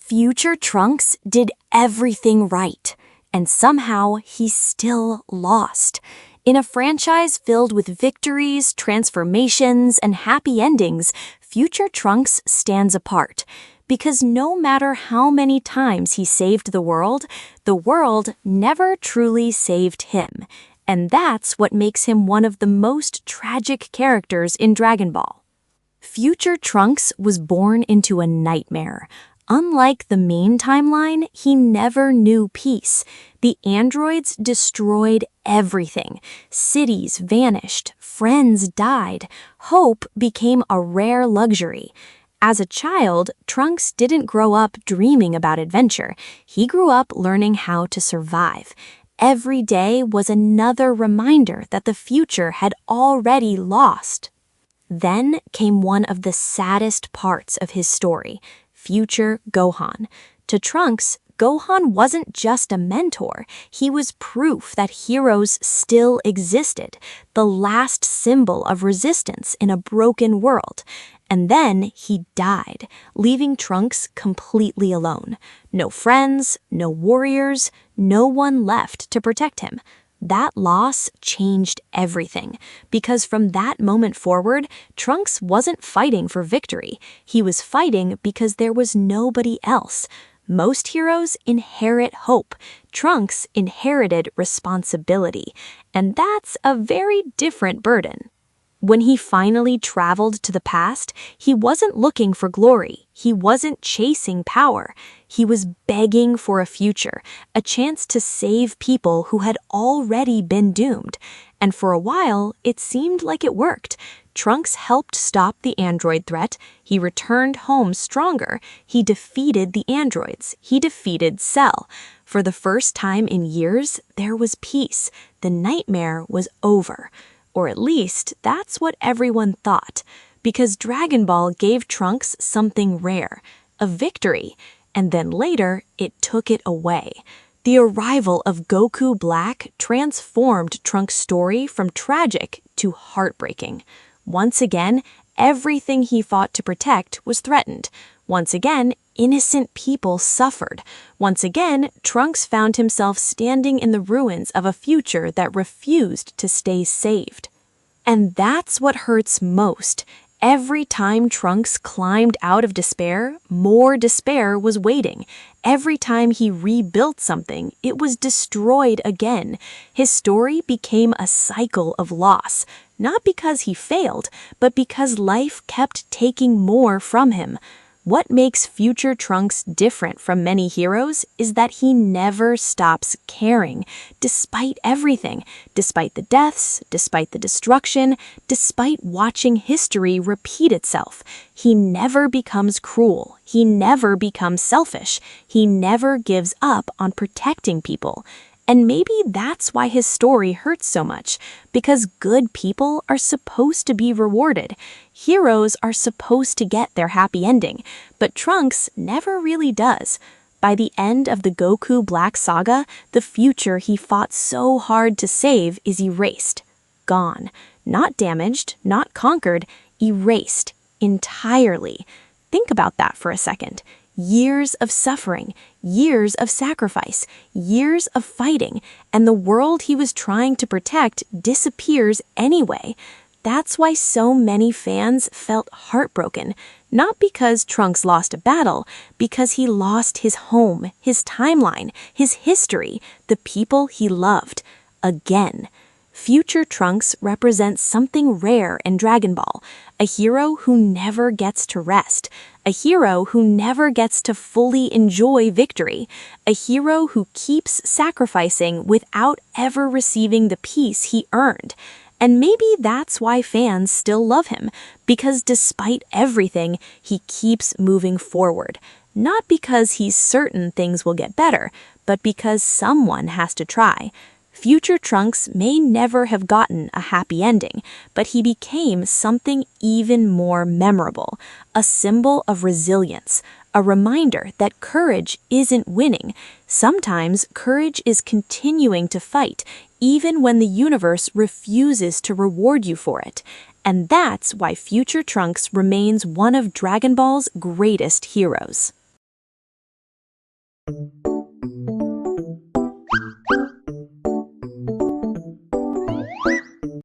Future Trunks did everything right, and somehow he still lost. In a franchise filled with victories, transformations, and happy endings, Future Trunks stands apart. Because no matter how many times he saved the world never truly saved him. And that's what makes him one of the most tragic characters in Dragon Ball. Future Trunks was born into a nightmare. Unlike the main timeline, he never knew peace. The androids destroyed everything. Cities vanished, friends died, hope became a rare luxury. As a child, Trunks didn't grow up dreaming about adventure. He grew up learning how to survive. Every day was another reminder that the future had already lost. Then came one of the saddest parts of his story. Future Gohan. To Trunks, Gohan wasn't just a mentor. He was proof that heroes still existed, the last symbol of resistance in a broken world. And then he died, leaving Trunks completely alone. No friends, no warriors, no one left to protect him. That loss changed everything, because from that moment forward, Trunks wasn't fighting for victory. He was fighting because there was nobody else. Most heroes inherit hope. Trunks inherited responsibility, and that's a very different burden. When he finally traveled to the past, he wasn't looking for glory. He wasn't chasing power. He was begging for a future, a chance to save people who had already been doomed. And for a while, it seemed like it worked. Trunks helped stop the android threat. He returned home stronger. He defeated the androids. He defeated Cell. For the first time in years, there was peace. The nightmare was over. Or at least, that's what everyone thought, because Dragon Ball gave Trunks something rare, a victory, and then later, it took it away. The arrival of Goku Black transformed Trunks' story from tragic to heartbreaking. Once again, everything he fought to protect was threatened. Once again, innocent people suffered. Once again, Trunks found himself standing in the ruins of a future that refused to stay saved. And that's what hurts most. Every time Trunks climbed out of despair, more despair was waiting. Every time he rebuilt something, it was destroyed again. His story became a cycle of loss, not because he failed, but because life kept taking more from him. What makes Future Trunks different from many heroes is that he never stops caring, despite everything, despite the deaths, despite the destruction, despite watching history repeat itself. He never becomes cruel. He never becomes selfish. He never gives up on protecting people. And maybe that's why his story hurts so much, because good people are supposed to be rewarded. Heroes are supposed to get their happy ending, but Trunks never really does. By the end of the Goku Black saga, the future he fought so hard to save is erased. Gone. Not damaged, not conquered, erased. Entirely. Think about that for a second. Years of suffering, years of sacrifice, years of fighting, and the world he was trying to protect disappears anyway. That's why so many fans felt heartbroken, not because Trunks lost a battle, because he lost his home, his timeline, his history, the people he loved. Again. Future Trunks represents something rare in Dragon Ball, a hero who never gets to rest, a hero who never gets to fully enjoy victory, a hero who keeps sacrificing without ever receiving the peace he earned. And maybe that's why fans still love him, because despite everything, he keeps moving forward. Not because he's certain things will get better, but because someone has to try. Future Trunks may never have gotten a happy ending, but he became something even more memorable, a symbol of resilience, a reminder that courage isn't winning. Sometimes courage is continuing to fight, even when the universe refuses to reward you for it. And that's why Future Trunks remains one of Dragon Ball's greatest heroes.